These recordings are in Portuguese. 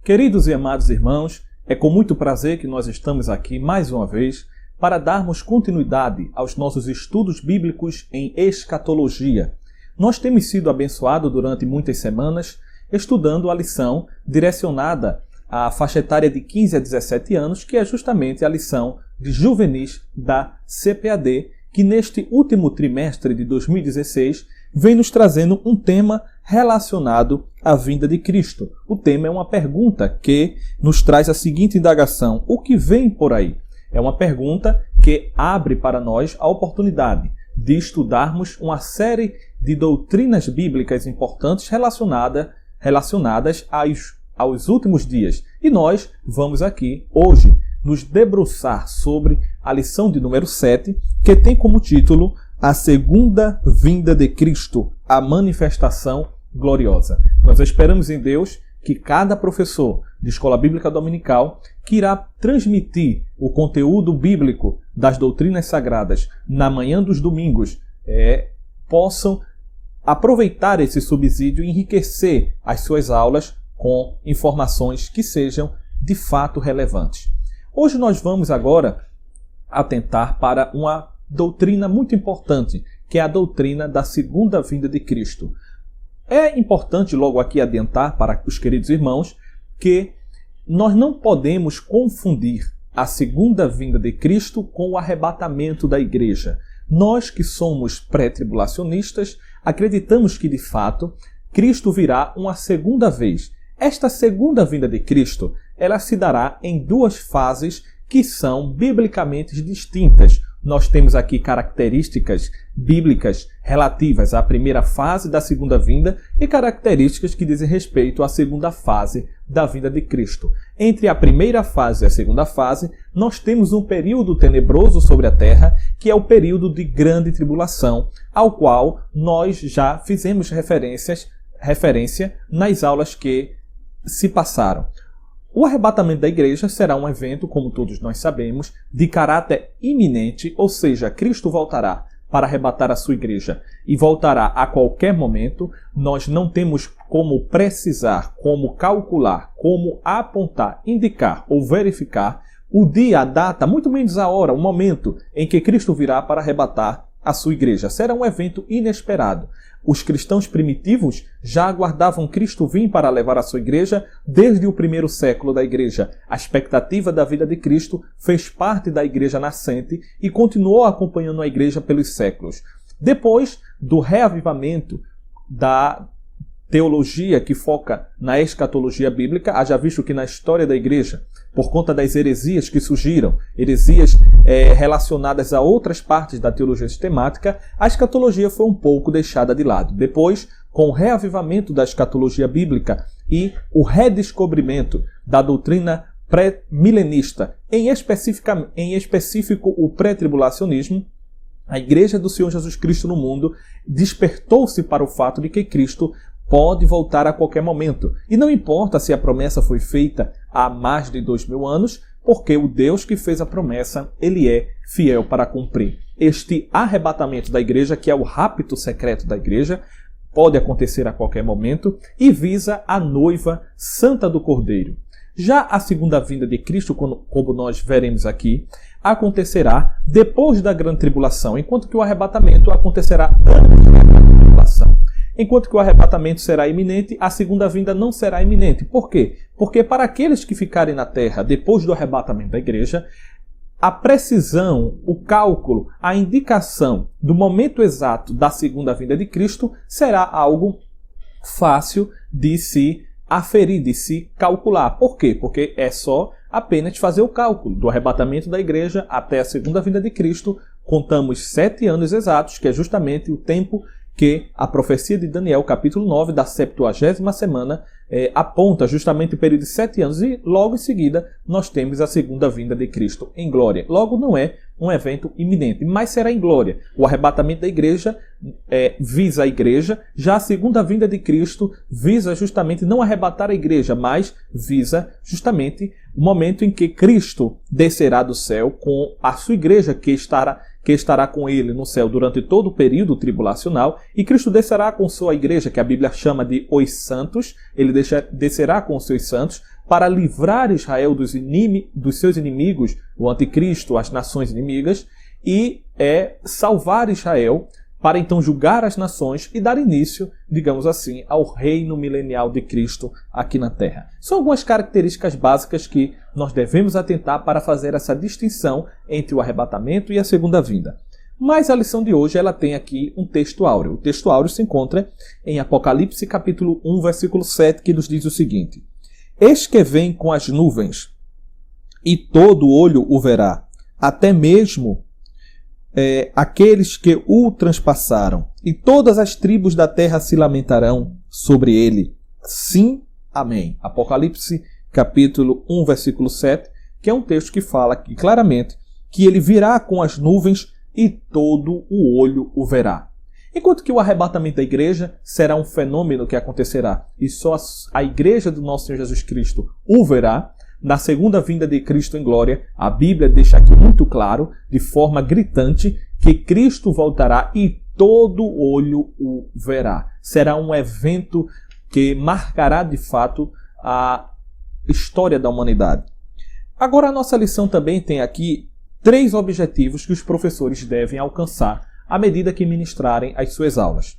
Queridos e amados irmãos, é com muito prazer que nós estamos aqui mais uma vez para darmos continuidade aos nossos estudos bíblicos em escatologia. Nós temos sido abençoados durante muitas semanas estudando a lição direcionada à faixa etária de 15 a 17 anos, que é justamente a lição de juvenis da CPAD, que neste último trimestre de 2016 vem nos trazendo um tema relacionado à vinda de Cristo. O tema é uma pergunta que nos traz a seguinte indagação: o que vem por aí? É uma pergunta que abre para nós a oportunidade de estudarmos uma série de doutrinas bíblicas importantes relacionadas aos últimos dias. E nós vamos aqui, hoje, nos debruçar sobre a lição de número 7, que tem como título A Segunda Vinda de Cristo, a Manifestação Gloriosa. Nós esperamos em Deus que cada professor de Escola Bíblica Dominical que irá transmitir o conteúdo bíblico das doutrinas sagradas na manhã dos domingos possam aproveitar esse subsídio e enriquecer as suas aulas com informações que sejam de fato relevantes. Hoje nós vamos agora atentar para uma doutrina muito importante, que é a doutrina da segunda vinda de Cristo. É importante logo aqui adiantar para os queridos irmãos que nós não podemos confundir a segunda vinda de Cristo com o arrebatamento da igreja. Nós que somos pré-tribulacionistas acreditamos que de fato Cristo virá uma segunda vez. Esta segunda vinda de Cristo, ela se dará em duas fases que são biblicamente distintas. Nós temos aqui características bíblicas relativas à primeira fase da segunda vinda e características que dizem respeito à segunda fase da vinda de Cristo. Entre a primeira fase e a segunda fase, nós temos um período tenebroso sobre a terra, que é o período de grande tribulação, ao qual nós já fizemos referência nas aulas que se passaram. O arrebatamento da igreja será um evento, como todos nós sabemos, de caráter iminente, ou seja, Cristo voltará para arrebatar a sua igreja e voltará a qualquer momento. Nós não temos como precisar, como calcular, como apontar, indicar ou verificar o dia, a data, muito menos a hora, o momento em que Cristo virá para arrebatar a sua igreja. Será um evento inesperado. Os cristãos primitivos já aguardavam Cristo vir para levar a sua igreja desde o primeiro século da igreja. A expectativa da vida de Cristo fez parte da igreja nascente e continuou acompanhando a igreja pelos séculos. Depois do reavivamento da teologia que foca na escatologia bíblica, haja visto que na história da igreja, por conta das heresias que surgiram, heresias relacionadas a outras partes da teologia sistemática, a escatologia foi um pouco deixada de lado. Depois, com o reavivamento da escatologia bíblica e o redescobrimento da doutrina pré-milenista, em específico o pré-tribulacionismo, a Igreja do Senhor Jesus Cristo no mundo despertou-se para o fato de que Cristo pode voltar a qualquer momento. E não importa se a promessa foi feita há mais de 2000 anos, porque o Deus que fez a promessa, ele é fiel para cumprir. Este arrebatamento da igreja, que é o rapto secreto da igreja, pode acontecer a qualquer momento e visa a noiva santa do Cordeiro. Já a segunda vinda de Cristo, como nós veremos aqui, acontecerá depois da grande tribulação, enquanto que o arrebatamento acontecerá antes da grande tribulação. Enquanto que o arrebatamento será iminente, a segunda vinda não será iminente. Por quê? Porque para aqueles que ficarem na terra depois do arrebatamento da igreja, a precisão, o cálculo, a indicação do momento exato da segunda vinda de Cristo será algo fácil de se aferir, de se calcular. Por quê? Porque é só apenas fazer o cálculo do arrebatamento da igreja até a segunda vinda de Cristo. Contamos 7 anos exatos, que é justamente o tempo que a profecia de Daniel, capítulo 9, da 70ª semana, aponta justamente o período de 7 anos, e logo em seguida nós temos a segunda vinda de Cristo em glória. Logo, não é um evento iminente, mas será em glória. O arrebatamento da igreja visa a igreja, já a segunda vinda de Cristo visa justamente não arrebatar a igreja, mas visa justamente o momento em que Cristo descerá do céu com a sua igreja que que estará com ele no céu durante todo o período tribulacional, e Cristo descerá com sua igreja, que a Bíblia chama de os santos, ele descerá com os seus santos para livrar Israel dos seus inimigos, o anticristo, as nações inimigas, e salvar Israel para então julgar as nações e dar início, digamos assim, ao reino milenial de Cristo aqui na Terra. São algumas características básicas que nós devemos atentar para fazer essa distinção entre o arrebatamento e a segunda vinda. Mas a lição de hoje ela tem aqui um texto áureo. O texto áureo se encontra em Apocalipse capítulo 1, versículo 7, que nos diz o seguinte: Eis que vem com as nuvens, e todo olho o verá, até mesmo aqueles que o transpassaram, e todas as tribos da terra se lamentarão sobre ele. Sim, amém. Apocalipse capítulo 1, versículo 7, que é um texto que fala aqui claramente que ele virá com as nuvens e todo o olho o verá. Enquanto que o arrebatamento da igreja será um fenômeno que acontecerá e só a igreja do nosso Senhor Jesus Cristo o verá, na segunda vinda de Cristo em glória, a Bíblia deixa aqui muito claro, de forma gritante, que Cristo voltará e todo olho o verá. Será um evento que marcará de fato a história da humanidade. Agora a nossa lição também tem aqui 3 objetivos que os professores devem alcançar à medida que ministrarem as suas aulas.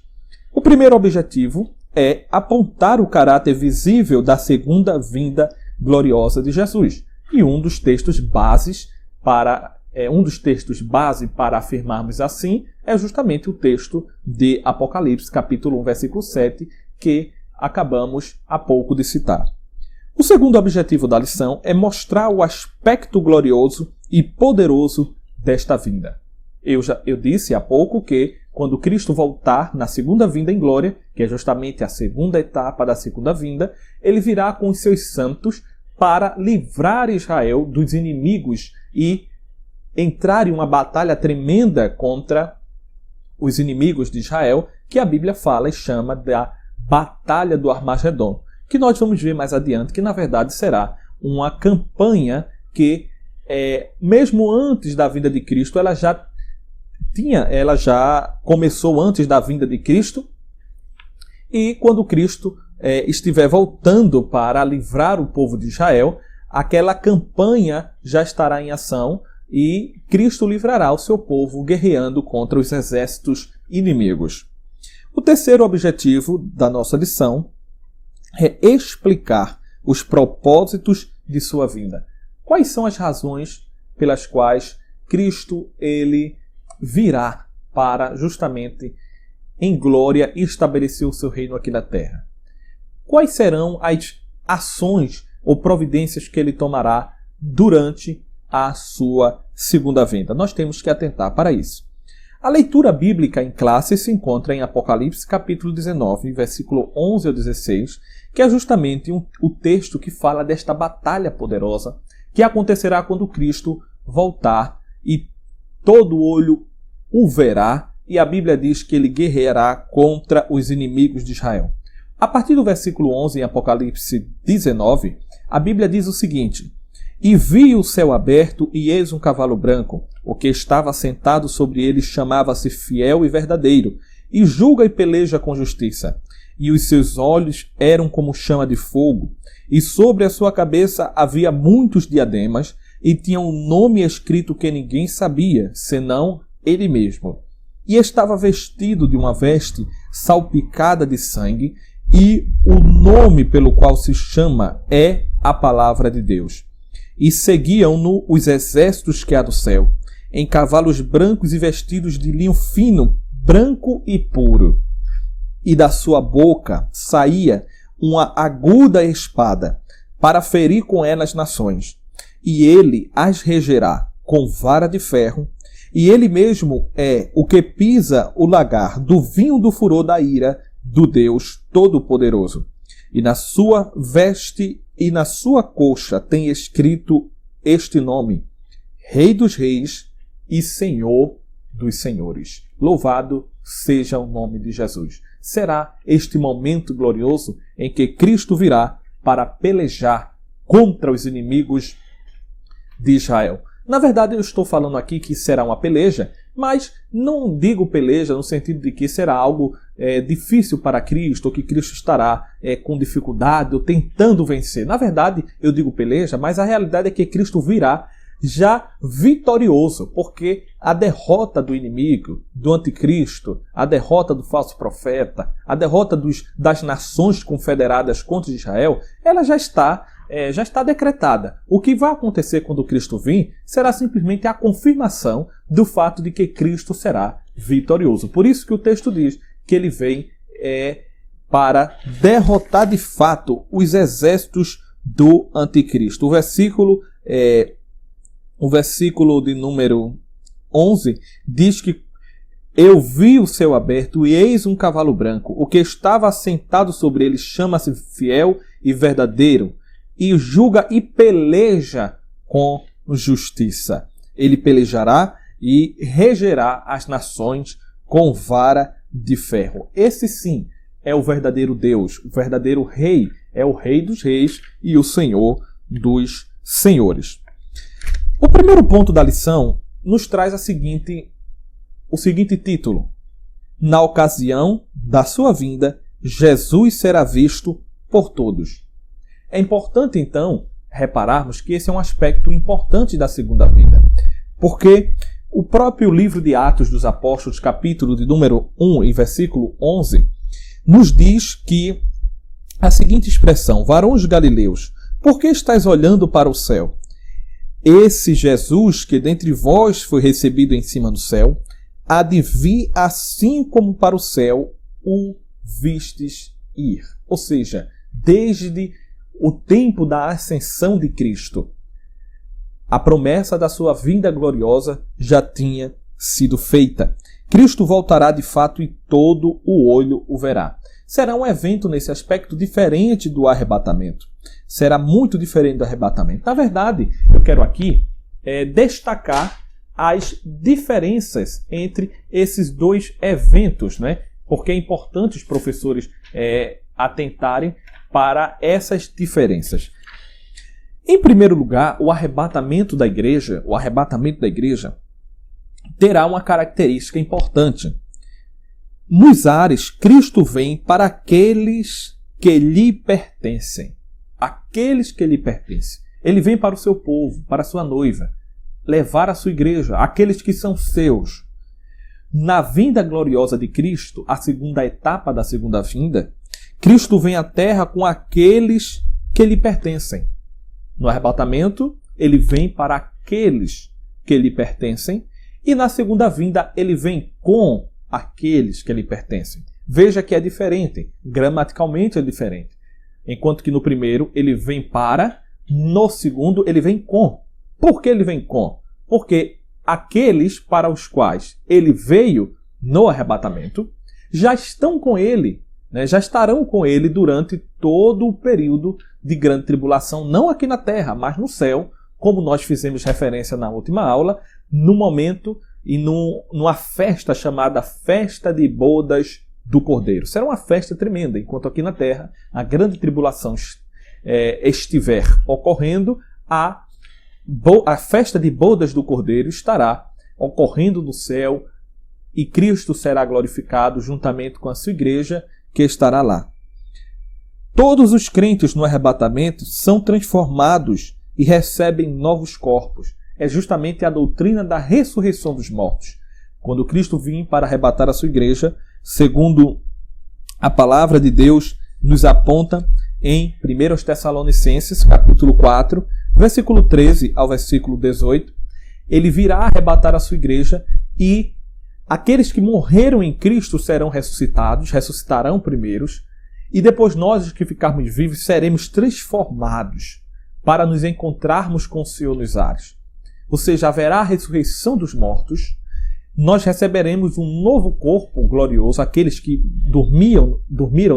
O primeiro objetivo é apontar o caráter visível da segunda vinda gloriosa de Jesus. E um dos textos base para afirmarmos assim é justamente o texto de Apocalipse, capítulo 1, versículo 7, que acabamos há pouco de citar. O segundo objetivo da lição é mostrar o aspecto glorioso e poderoso desta vinda. Eu disse há pouco que quando Cristo voltar na segunda vinda em glória, que é justamente a segunda etapa da segunda vinda, ele virá com os seus santos para livrar Israel dos inimigos e entrar em uma batalha tremenda contra os inimigos de Israel, que a Bíblia fala e chama da Batalha do Armagedon, que nós vamos ver mais adiante, que na verdade será uma campanha que, mesmo antes da vinda de Cristo, ela já começou antes da vinda de Cristo, e quando Cristo estiver voltando para livrar o povo de Israel, aquela campanha já estará em ação e Cristo livrará o seu povo guerreando contra os exércitos inimigos. O terceiro objetivo da nossa lição é explicar os propósitos de sua vinda. Quais são as razões pelas quais Cristo ele virá para justamente em glória estabelecer o seu reino aqui na terra? Quais serão as ações ou providências que ele tomará durante a sua segunda vinda? Nós temos que atentar para isso. A leitura bíblica em classe se encontra em Apocalipse capítulo 19, versículo 11 ao 16, que é justamente o texto que fala desta batalha poderosa que acontecerá quando Cristo voltar e todo olho o verá, e a Bíblia diz que ele guerreará contra os inimigos de Israel. A partir do versículo 11 em Apocalipse 19, a Bíblia diz o seguinte: E vi o céu aberto, e eis um cavalo branco. O que estava sentado sobre ele chamava-se Fiel e Verdadeiro, e julga e peleja com justiça. E os seus olhos eram como chama de fogo, e sobre a sua cabeça havia muitos diademas, e tinha um nome escrito que ninguém sabia, senão ele mesmo. E estava vestido de uma veste salpicada de sangue, e o nome pelo qual se chama é a Palavra de Deus. E seguiam-no os exércitos que há do céu, em cavalos brancos e vestidos de linho fino, branco e puro. E da sua boca saía uma aguda espada, para ferir com ela as nações. E ele as regerá com vara de ferro, e ele mesmo é o que pisa o lagar do vinho do furor da ira do Deus Todo-Poderoso. E na sua veste e na sua coxa tem escrito este nome: Rei dos Reis e Senhor dos Senhores. Louvado seja o nome de Jesus. Será este momento glorioso em que Cristo virá para pelejar contra os inimigos de Israel. Na verdade, eu estou falando aqui que será uma peleja, Mas não digo peleja no sentido de que será algo difícil para Cristo, ou que Cristo estará com dificuldade ou tentando vencer. Na verdade, eu digo peleja, mas a realidade é que Cristo virá já vitorioso, porque a derrota do inimigo, do anticristo, a derrota do falso profeta, a derrota das nações confederadas contra Israel, ela já está decretada. O que vai acontecer quando Cristo vir será simplesmente a confirmação do fato de que Cristo será vitorioso. Por isso que o texto diz que ele vem para derrotar de fato os exércitos do anticristo. O versículo de número 11 diz que eu vi o céu aberto e eis um cavalo branco. O que estava assentado sobre ele chama-se Fiel e Verdadeiro e julga e peleja com justiça. Ele pelejará e regerá as nações com vara de ferro. Esse sim é o verdadeiro Deus, o verdadeiro Rei. É o Rei dos Reis e o Senhor dos Senhores. O primeiro ponto da lição nos traz o seguinte título: na ocasião da sua vinda, Jesus será visto por todos. É importante, então, repararmos que esse é um aspecto importante da segunda vinda, porque o próprio livro de Atos dos Apóstolos, capítulo de número 1 e versículo 11, nos diz que a seguinte expressão: varões galileus, por que estáis olhando para o céu? Esse Jesus que dentre vós foi recebido em cima do céu, há de vir assim como para o céu o vistes ir. Ou seja, desde o tempo da ascensão de Cristo, a promessa da sua vinda gloriosa já tinha sido feita. Cristo voltará de fato e todo o olho o verá. Será um evento nesse aspecto diferente do arrebatamento. Será muito diferente do arrebatamento. Na verdade, eu quero aqui destacar as diferenças entre esses dois eventos, né? Porque é importante os professores atentarem para essas diferenças. Em primeiro lugar, o arrebatamento da igreja terá uma característica importante. Nos ares, Cristo vem para aqueles que lhe pertencem. Aqueles que lhe pertencem. Ele vem para o seu povo, para a sua noiva, levar a sua igreja, aqueles que são seus. Na vinda gloriosa de Cristo, a segunda etapa da segunda vinda, Cristo vem à terra com aqueles que lhe pertencem. No arrebatamento, ele vem para aqueles que lhe pertencem, e na segunda vinda, ele vem com aqueles que lhe pertencem. Veja que é diferente, gramaticalmente é diferente. Enquanto que no primeiro ele vem para, no segundo ele vem com. Por que ele vem com? Porque aqueles para os quais ele veio no arrebatamento já estão com ele, né? Já estarão com ele durante todo o período de grande tribulação, não aqui na terra, mas no céu, como nós fizemos referência na última aula, no momento e numa festa chamada Festa de Bodas do Cordeiro. Será uma festa tremenda, enquanto aqui na terra a grande tribulação estiver ocorrendo, a festa de bodas do Cordeiro estará ocorrendo no céu e Cristo será glorificado juntamente com a sua igreja que estará lá. Todos os crentes no arrebatamento são transformados e recebem novos corpos. É justamente a doutrina da ressurreição dos mortos. Quando Cristo vir para arrebatar a sua igreja, segundo a palavra de Deus nos aponta em 1 Tessalonicenses, capítulo 4, versículo 13 ao versículo 18, ele virá arrebatar a sua igreja e aqueles que morreram em Cristo serão ressuscitados, ressuscitarão primeiros, e depois nós que ficarmos vivos seremos transformados para nos encontrarmos com o Senhor nos ares. Ou seja, haverá a ressurreição dos mortos, nós receberemos um novo corpo glorioso, aqueles que dormiram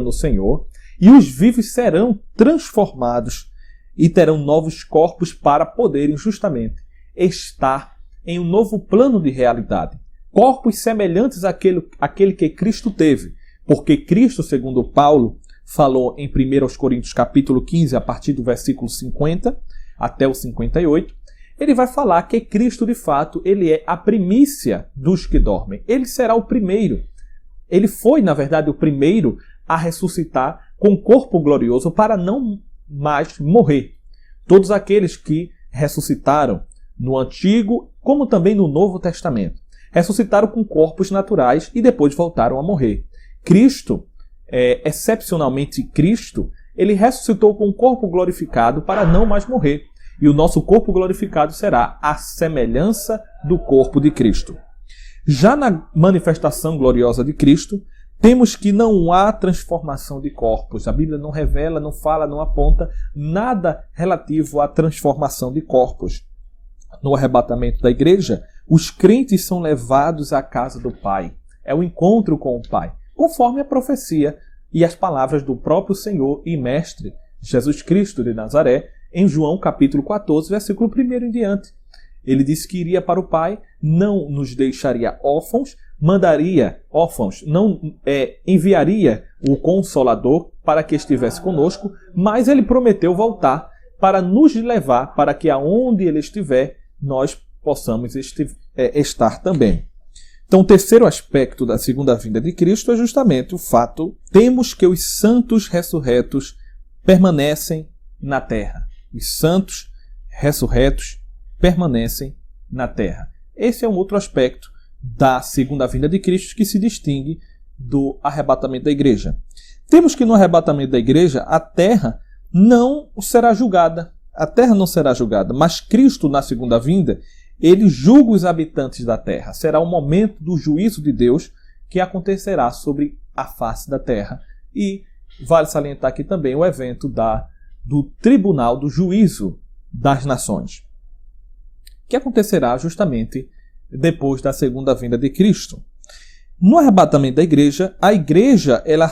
no Senhor, e os vivos serão transformados e terão novos corpos para poderem justamente estar em um novo plano de realidade. Corpos semelhantes àquele que Cristo teve, porque Cristo, segundo Paulo, falou em 1 Coríntios capítulo 15, a partir do versículo 50 até o 58, ele vai falar que Cristo, de fato, ele é a primícia dos que dormem. Ele será o primeiro. Ele foi, na verdade, o primeiro a ressuscitar com corpo glorioso para não mais morrer. Todos aqueles que ressuscitaram no Antigo, como também no Novo Testamento, ressuscitaram com corpos naturais e depois voltaram a morrer. Cristo, excepcionalmente Cristo, ele ressuscitou com um corpo glorificado para não mais morrer. E o nosso corpo glorificado será a semelhança do corpo de Cristo. Já na manifestação gloriosa de Cristo, temos que não há transformação de corpos. A Bíblia não revela, não fala, não aponta nada relativo à transformação de corpos. No arrebatamento da igreja, os crentes são levados à casa do Pai. É o encontro com o Pai, conforme a profecia e as palavras do próprio Senhor e Mestre, Jesus Cristo de Nazaré, em João capítulo 14, versículo 1 em diante. Ele disse que iria para o Pai, não nos deixaria órfãos, enviaria o Consolador para que estivesse conosco, mas ele prometeu voltar para nos levar para que aonde ele estiver, nós possamos estar também. Então, o terceiro aspecto da segunda vinda de Cristo é justamente o fato: temos que os santos ressurretos permanecem na terra. Os santos ressurretos permanecem na terra. Esse é um outro aspecto da segunda vinda de Cristo que se distingue do arrebatamento da igreja. Temos que no arrebatamento da igreja a terra não será julgada. A terra não será julgada, mas Cristo na segunda vinda, ele julga os habitantes da terra. Será o momento do juízo de Deus que acontecerá sobre a face da terra. E vale salientar aqui também o evento do tribunal do juízo das nações, que acontecerá justamente depois da segunda vinda de Cristo. No arrebatamento da igreja, a igreja ela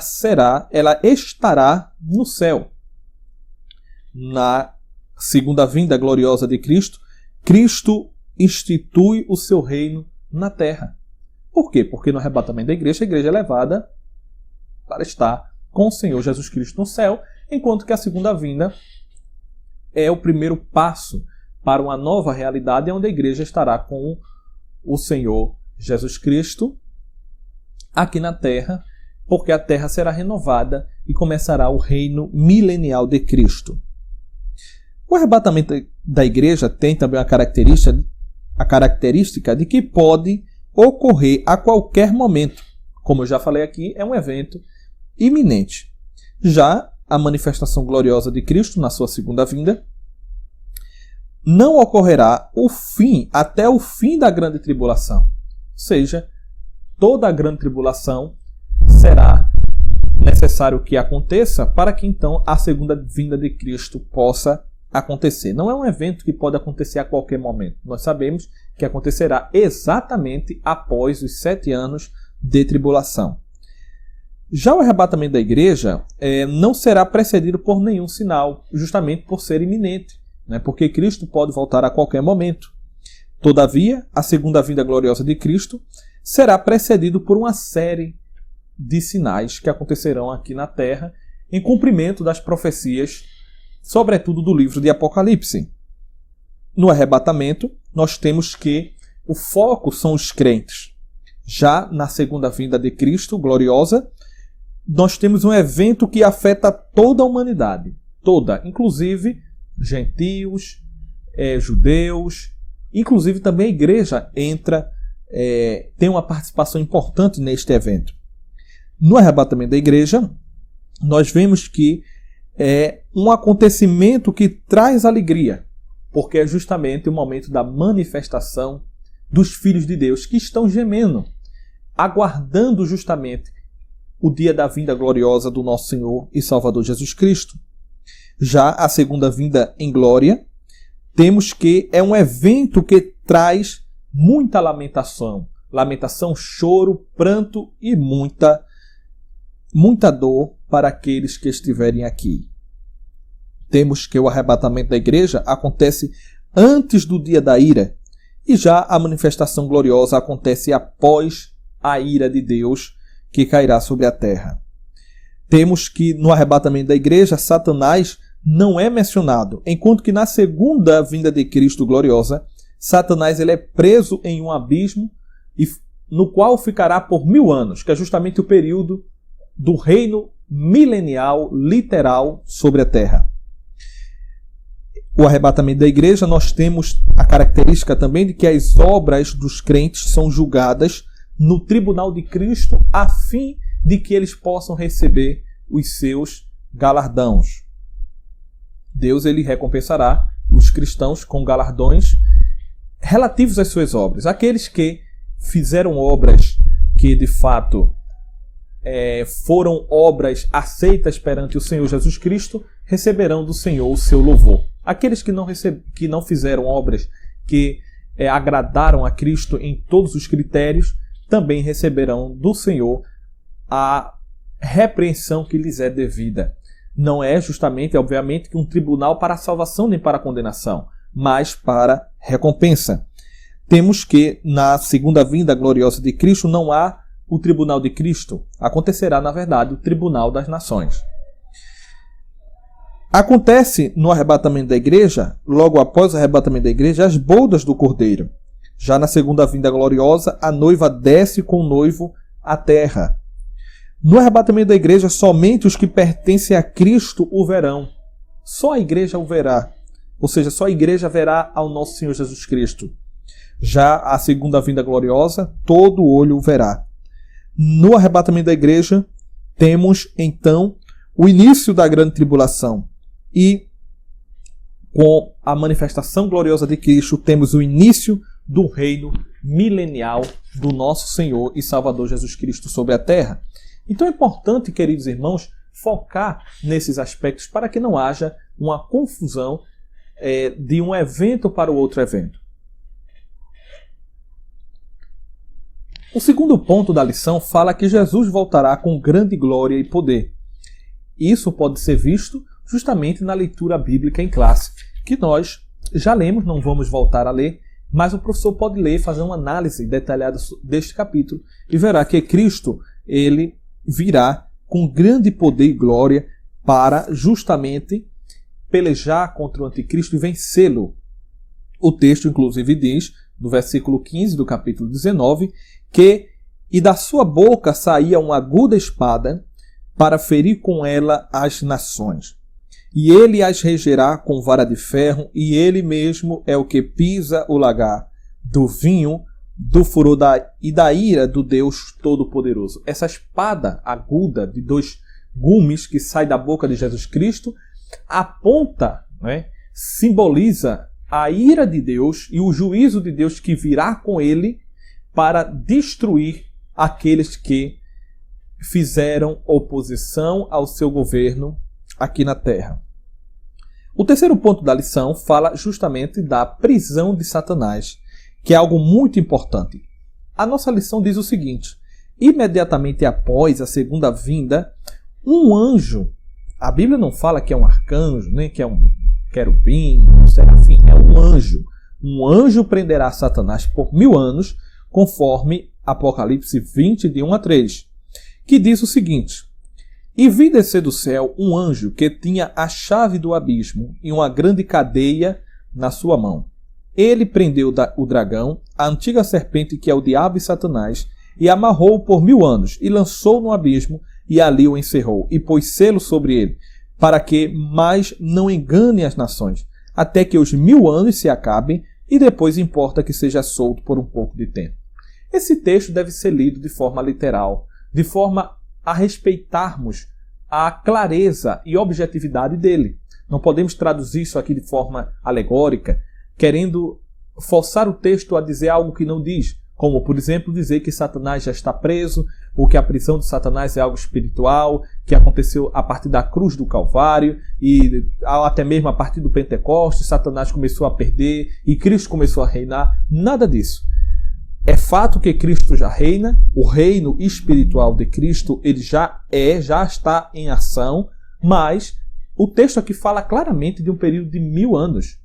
estará no céu. Na segunda vinda gloriosa de Cristo, Cristo institui o seu reino na terra. Por quê? Porque no arrebatamento da igreja, a igreja é levada para estar com o Senhor Jesus Cristo no céu, enquanto que a segunda vinda é o primeiro passo para uma nova realidade, onde a igreja estará com o Senhor Jesus Cristo aqui na terra, porque a terra será renovada e começará o reino milenial de Cristo. O arrebatamento da igreja tem também a característica de que pode ocorrer a qualquer momento. Como eu já falei aqui, é um evento iminente. Já a manifestação gloriosa de Cristo na sua segunda vinda não ocorrerá até o fim da grande tribulação. Ou seja, toda a grande tribulação será necessário que aconteça para que então a segunda vinda de Cristo possa acontecer. Não é um evento que pode acontecer a qualquer momento. Nós sabemos que acontecerá exatamente após os 7 anos de tribulação. Já o arrebatamento da igreja não será precedido por nenhum sinal, justamente por ser iminente, né? Porque Cristo pode voltar a qualquer momento. Todavia, a segunda vinda gloriosa de Cristo será precedido por uma série de sinais que acontecerão aqui na terra em cumprimento das profecias, sobretudo do livro de Apocalipse. No arrebatamento, nós temos que o foco são os crentes. Já na segunda vinda de Cristo, gloriosa, nós temos um evento que afeta toda a humanidade. Toda, inclusive gentios, judeus, inclusive também a igreja tem uma participação importante neste evento. No arrebatamento da igreja, nós vemos que é um acontecimento que traz alegria, porque é justamente o momento da manifestação dos filhos de Deus que estão gemendo, aguardando justamente o dia da vinda gloriosa do nosso Senhor e Salvador Jesus Cristo. Já a segunda vinda em glória, temos que é um evento que traz muita lamentação, choro, pranto e muita dor para aqueles que estiverem aqui. Temos que o arrebatamento da igreja acontece antes do dia da ira, e já a manifestação gloriosa acontece após a ira de Deus que cairá sobre a terra. Temos que no arrebatamento da igreja, Satanás não é mencionado, enquanto que na segunda vinda de Cristo gloriosa, Satanás ele é preso em um abismo no qual ficará por 1000 anos, que é justamente o período do reino milenial, literal, sobre a terra. O arrebatamento da igreja, nós temos a característica também de que as obras dos crentes são julgadas no tribunal de Cristo, a fim de que eles possam receber os seus galardões. Deus ele recompensará os cristãos com galardões relativos às suas obras. Aqueles que fizeram obras que de fato foram obras aceitas perante o Senhor Jesus Cristo, receberão do Senhor o seu louvor. Aqueles que não fizeram obras que agradaram a Cristo em todos os critérios, também receberão do Senhor a repreensão que lhes é devida. Não é justamente, obviamente, um tribunal para a salvação nem para a condenação, mas para recompensa. Temos que, na segunda vinda gloriosa de Cristo, não há o tribunal de Cristo. Acontecerá, na verdade, o tribunal das nações. Acontece no arrebatamento da igreja, logo após o arrebatamento da igreja, as bodas do Cordeiro. Já na segunda vinda gloriosa, a noiva desce com o noivo à terra. No arrebatamento da igreja, somente os que pertencem a Cristo o verão. Só a igreja o verá. Ou seja, só a igreja verá ao nosso Senhor Jesus Cristo. Já a segunda vinda gloriosa, todo olho o verá. No arrebatamento da igreja, temos então o início da grande tribulação. E com a manifestação gloriosa de Cristo, temos o início do reino milenial do nosso Senhor e Salvador Jesus Cristo sobre a terra. Então é importante, queridos irmãos, focar nesses aspectos para que não haja uma confusão de um evento para o outro evento. O segundo ponto da lição fala que Jesus voltará com grande glória e poder. Isso pode ser visto justamente na leitura bíblica em classe, que nós já lemos, não vamos voltar a ler, mas o professor pode ler, fazer uma análise detalhada deste capítulo e verá que Cristo, ele virá com grande poder e glória para justamente pelejar contra o anticristo e vencê-lo. O texto, inclusive, diz, no versículo 15 do capítulo 19, que "E da sua boca saía uma aguda espada para ferir com ela as nações. E ele as regerá com vara de ferro, e ele mesmo é o que pisa o lagar do vinho do furor e da ira do Deus Todo-Poderoso." Essa espada aguda de 2 gumes que sai da boca de Jesus Cristo aponta, simboliza a ira de Deus e o juízo de Deus que virá com ele para destruir aqueles que fizeram oposição ao seu governo aqui na terra. O terceiro ponto da lição fala justamente da prisão de Satanás, que é algo muito importante. A nossa lição diz o seguinte: imediatamente após a segunda vinda, um anjo, a Bíblia não fala que é um arcanjo, nem que é um querubim, um serafim, é um anjo. Um anjo prenderá Satanás por 1000 anos, conforme Apocalipse 20, de 1 a 3, que diz o seguinte: "E vi descer do céu um anjo que tinha a chave do abismo e uma grande cadeia na sua mão. Ele prendeu o dragão, a antiga serpente que é o diabo e Satanás, e amarrou-o por 1000 anos, e lançou-o no abismo, e ali o encerrou, e pôs selo sobre ele, para que mais não engane as nações, até que os 1000 anos se acabem, e depois importa que seja solto por um pouco de tempo." Esse texto deve ser lido de forma literal, de forma a respeitarmos a clareza e objetividade dele. Não podemos traduzir isso aqui de forma alegórica, querendo forçar o texto a dizer algo que não diz, como, por exemplo, dizer que Satanás já está preso, ou que a prisão de Satanás é algo espiritual, que aconteceu a partir da cruz do Calvário, e até mesmo a partir do Pentecostes, Satanás começou a perder e Cristo começou a reinar. Nada disso. É fato que Cristo já reina, o reino espiritual de Cristo ele já está em ação, mas o texto aqui fala claramente de um período de 1000 anos,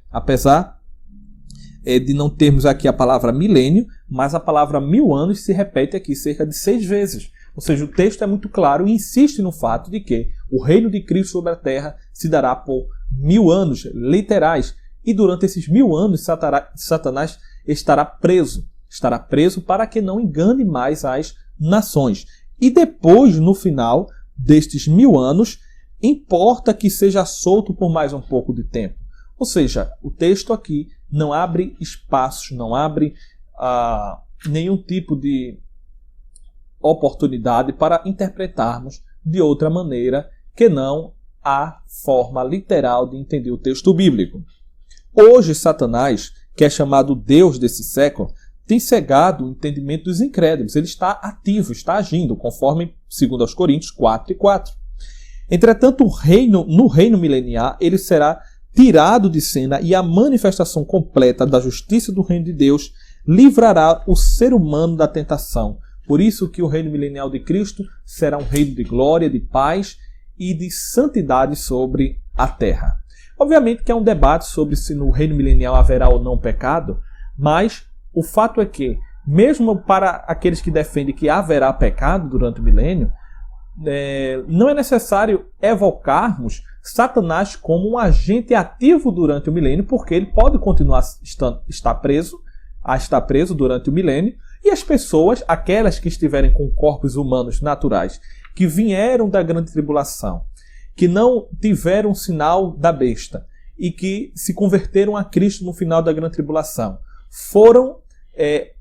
apesar de não termos aqui a palavra milênio, mas a palavra 1000 anos se repete aqui cerca de 6 vezes. Ou seja, o texto é muito claro e insiste no fato de que o reino de Cristo sobre a terra se dará por 1000 anos literais. E durante esses 1000 anos, Satanás estará preso. Estará preso para que não engane mais as nações. E depois, no final destes 1000 anos, importa que seja solto por mais um pouco de tempo. Ou seja, o texto aqui não abre espaços, não abre nenhum tipo de oportunidade para interpretarmos de outra maneira que não a forma literal de entender o texto bíblico. Hoje, Satanás, que é chamado Deus desse século, tem cegado o entendimento dos incrédulos. Ele está ativo, está agindo, conforme 2 Coríntios 4:4. Entretanto, no reino milenial, ele será tirado de cena e a manifestação completa da justiça do reino de Deus livrará o ser humano da tentação. Por isso que o reino milenial de Cristo será um reino de glória, de paz e de santidade sobre a terra. Obviamente que é um debate sobre se no reino milenial haverá ou não pecado, mas o fato é que, mesmo para aqueles que defendem que haverá pecado durante o milênio, não é necessário evocarmos Satanás como um agente ativo durante o milênio, porque ele pode continuar a estar preso durante o milênio, e as pessoas, aquelas que estiverem com corpos humanos naturais, que vieram da grande tribulação, que não tiveram o sinal da besta e que se converteram a Cristo no final da grande tribulação, foram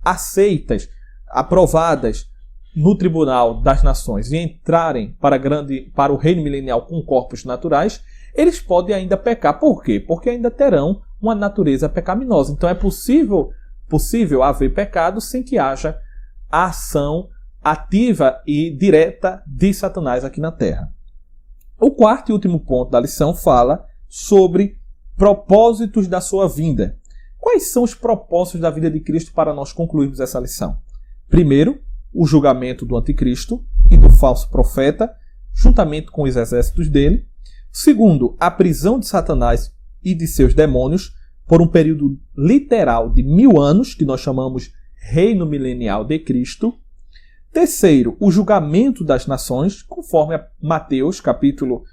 aceitas, aprovadas no tribunal das nações e entrarem para o reino milenial com corpos naturais, eles podem ainda pecar. Por quê? Porque ainda terão uma natureza pecaminosa. Então é possível haver pecado sem que haja a ação ativa e direta de Satanás aqui na Terra. O quarto e último ponto da lição fala sobre propósitos da sua vinda. Quais são os propósitos da vida de Cristo para nós concluirmos essa lição? Primeiro, o julgamento do anticristo e do falso profeta, juntamente com os exércitos dele. Segundo, a prisão de Satanás e de seus demônios por um período literal de 1000 anos, que nós chamamos reino milenial de Cristo. Terceiro, o julgamento das nações, conforme Mateus, capítulo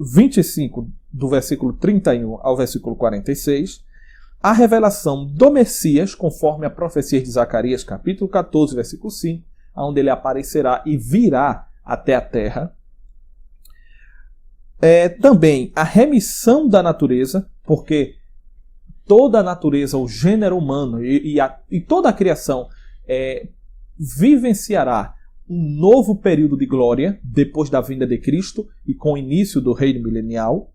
25, do versículo 31 ao versículo 46. A revelação do Messias, conforme a profecia de Zacarias, capítulo 14, versículo 5, onde ele aparecerá e virá até a terra. Também a remissão da natureza, porque toda a natureza, o gênero humano e toda a criação vivenciará um novo período de glória depois da vinda de Cristo e com o início do reino milenial.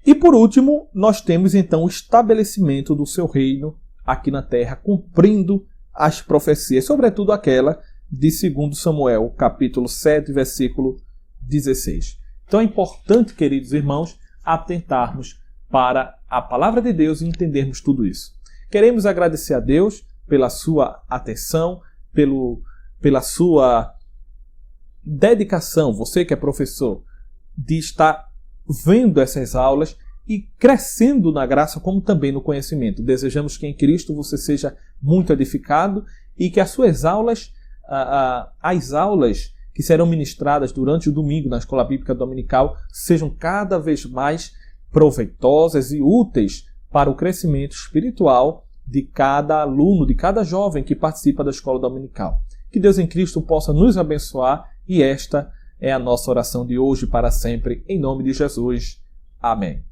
E por último, nós temos então o estabelecimento do seu reino aqui na terra, cumprindo as profecias, sobretudo aquela de 2 Samuel, capítulo 7, versículo 16. Então é importante, queridos irmãos, atentarmos para a palavra de Deus e entendermos tudo isso. Queremos agradecer a Deus pela sua atenção, pela sua dedicação, você que é professor, de estar vendo essas aulas e crescendo na graça como também no conhecimento. Desejamos que em Cristo você seja muito edificado e que as suas aulas, as aulas que serão ministradas durante o domingo na Escola Bíblica Dominical, sejam cada vez mais proveitosas e úteis para o crescimento espiritual de cada aluno, de cada jovem que participa da Escola Dominical. Que Deus em Cristo possa nos abençoar e esta é a nossa oração de hoje para sempre, em nome de Jesus. Amém.